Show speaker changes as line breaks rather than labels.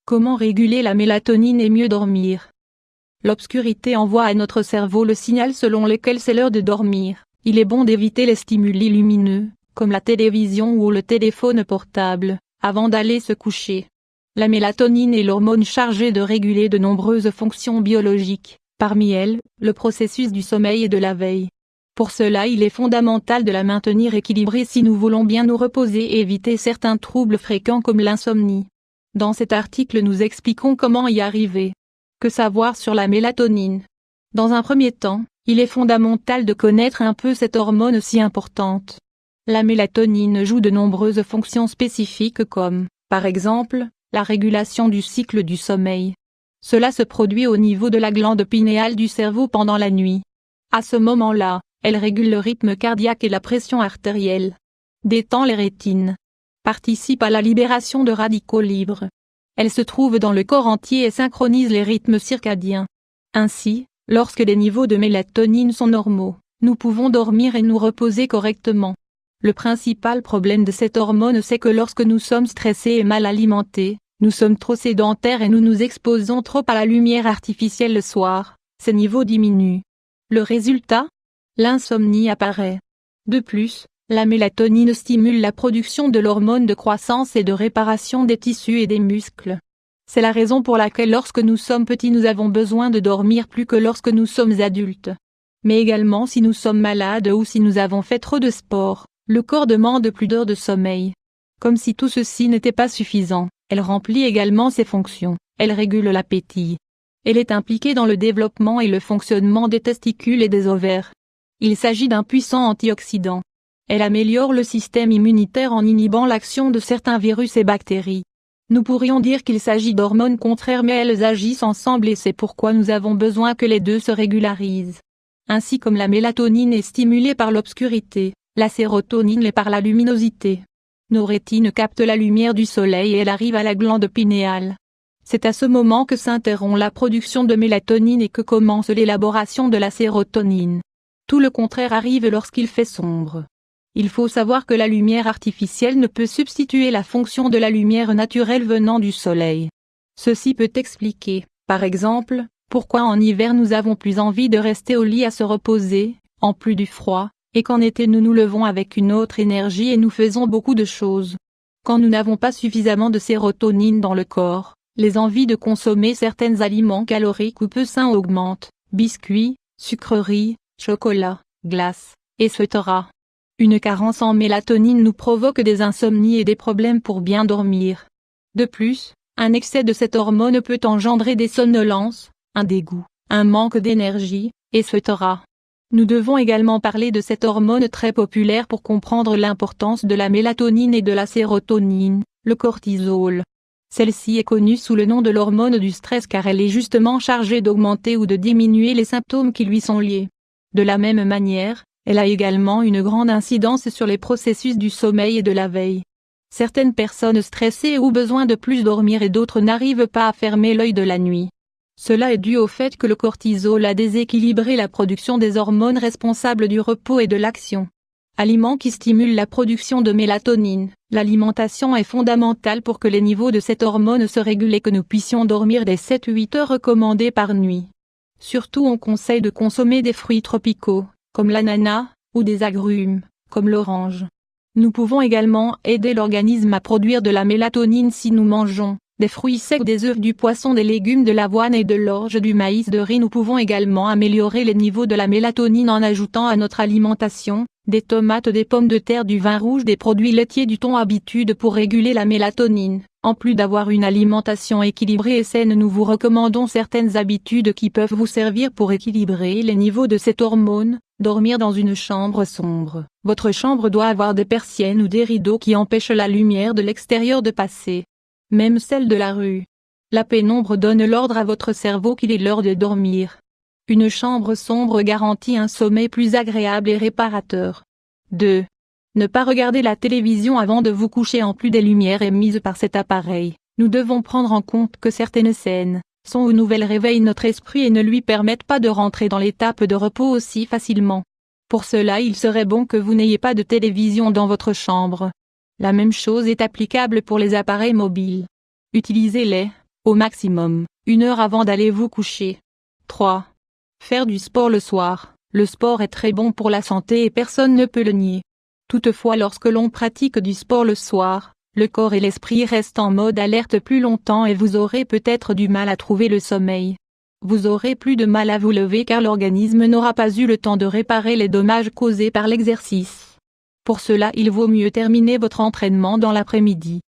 Comment réguler la mélatonine et mieux dormir? L'obscurité envoie à notre cerveau le signal selon lequel c'est l'heure de dormir. Il est bon d'éviter les stimuli lumineux, comme la télévision ou le téléphone portable, avant d'aller se coucher. La mélatonine est l'hormone chargée de réguler de nombreuses fonctions biologiques, parmi elles, le processus du sommeil et de la veille. Pour cela, il est fondamental de la maintenir équilibrée si nous voulons bien nous reposer et éviter certains troubles fréquents comme l'insomnie. Dans cet article, nous expliquons comment y arriver. Que savoir sur la mélatonine? Dans un premier temps, il est fondamental de connaître un peu cette hormone si importante. La mélatonine joue de nombreuses fonctions spécifiques comme, par exemple, la régulation du cycle du sommeil. Cela se produit au niveau de la glande pinéale du cerveau pendant la nuit. À ce moment-là, elle régule le rythme cardiaque et la pression artérielle. Détend les rétines. Participe à la libération de radicaux libres. Elle se trouve dans le corps entier et synchronise les rythmes circadiens. Ainsi, lorsque les niveaux de mélatonine sont normaux, nous pouvons dormir et nous reposer correctement. Le principal problème de cette hormone, c'est que lorsque nous sommes stressés et mal alimentés, nous sommes trop sédentaires et nous nous exposons trop à la lumière artificielle le soir, ces niveaux diminuent. Le résultat? L'insomnie apparaît. De plus, la mélatonine stimule la production de l'hormone de croissance et de réparation des tissus et des muscles. C'est la raison pour laquelle lorsque nous sommes petits nous avons besoin de dormir plus que lorsque nous sommes adultes. Mais également si nous sommes malades ou si nous avons fait trop de sport, le corps demande plus d'heures de sommeil. Comme si tout ceci n'était pas suffisant, elle remplit également ses fonctions, elle régule l'appétit. Elle est impliquée dans le développement et le fonctionnement des testicules et des ovaires. Il s'agit d'un puissant antioxydant. Elle améliore le système immunitaire en inhibant l'action de certains virus et bactéries. Nous pourrions dire qu'il s'agit d'hormones contraires mais elles agissent ensemble et c'est pourquoi nous avons besoin que les deux se régularisent. Ainsi comme la mélatonine est stimulée par l'obscurité, la sérotonine l'est par la luminosité. Nos rétines captent la lumière du soleil et elle arrive à la glande pinéale. C'est à ce moment que s'interrompt la production de mélatonine et que commence l'élaboration de la sérotonine. Tout le contraire arrive lorsqu'il fait sombre. Il faut savoir que la lumière artificielle ne peut substituer la fonction de la lumière naturelle venant du soleil. Ceci peut expliquer, par exemple, pourquoi en hiver nous avons plus envie de rester au lit à se reposer, en plus du froid, et qu'en été nous nous levons avec une autre énergie et nous faisons beaucoup de choses. Quand nous n'avons pas suffisamment de sérotonine dans le corps, les envies de consommer certains aliments caloriques ou peu sains augmentent, biscuits, sucreries, chocolat, glace, etc. Une carence en mélatonine nous provoque des insomnies et des problèmes pour bien dormir. De plus, un excès de cette hormone peut engendrer des somnolences, un dégoût, un manque d'énergie, etc. Nous devons également parler de cette hormone très populaire pour comprendre l'importance de la mélatonine et de la sérotonine, le cortisol. Celle-ci est connue sous le nom de l'hormone du stress car elle est justement chargée d'augmenter ou de diminuer les symptômes qui lui sont liés. De la même manière, elle a également une grande incidence sur les processus du sommeil et de la veille. Certaines personnes stressées ont besoin de plus dormir et d'autres n'arrivent pas à fermer l'œil de la nuit. Cela est dû au fait que le cortisol a déséquilibré la production des hormones responsables du repos et de l'action. Aliments qui stimulent la production de mélatonine. L'alimentation est fondamentale pour que les niveaux de cette hormone se régulent et que nous puissions dormir des 7-8 heures recommandées par nuit. Surtout on conseille de consommer des fruits tropicaux, comme l'ananas, ou des agrumes, comme l'orange. Nous pouvons également aider l'organisme à produire de la mélatonine si nous mangeons des fruits secs, des œufs, du poisson, des légumes, de l'avoine et de l'orge, du maïs, de riz. Nous pouvons également améliorer les niveaux de la mélatonine en ajoutant à notre alimentation des tomates, des pommes de terre, du vin rouge, des produits laitiers, du thon. Habitude pour réguler la mélatonine. En plus d'avoir une alimentation équilibrée et saine, nous vous recommandons certaines habitudes qui peuvent vous servir pour équilibrer les niveaux de cette hormone. Dormir dans une chambre sombre. Votre chambre doit avoir des persiennes ou des rideaux qui empêchent la lumière de l'extérieur de passer. Même celle de la rue. La pénombre donne l'ordre à votre cerveau qu'il est l'heure de dormir. Une chambre sombre garantit un sommeil plus agréable et réparateur. 2. Ne pas regarder la télévision avant de vous coucher. En plus des lumières émises par cet appareil, nous devons prendre en compte que certaines scènes, son ou nouvelles réveillent notre esprit et ne lui permettent pas de rentrer dans l'étape de repos aussi facilement. Pour cela, il serait bon que vous n'ayez pas de télévision dans votre chambre. La même chose est applicable pour les appareils mobiles. Utilisez-les, Au maximum, 1 heure avant d'aller vous coucher. 3. Faire du sport le soir. Le sport est très bon pour la santé et personne ne peut le nier. Toutefois, lorsque l'on pratique du sport le soir, le corps et l'esprit restent en mode alerte plus longtemps et vous aurez peut-être du mal à trouver le sommeil. Vous aurez plus de mal à vous lever car l'organisme n'aura pas eu le temps de réparer les dommages causés par l'exercice. Pour cela, il vaut mieux terminer votre entraînement dans l'après-midi.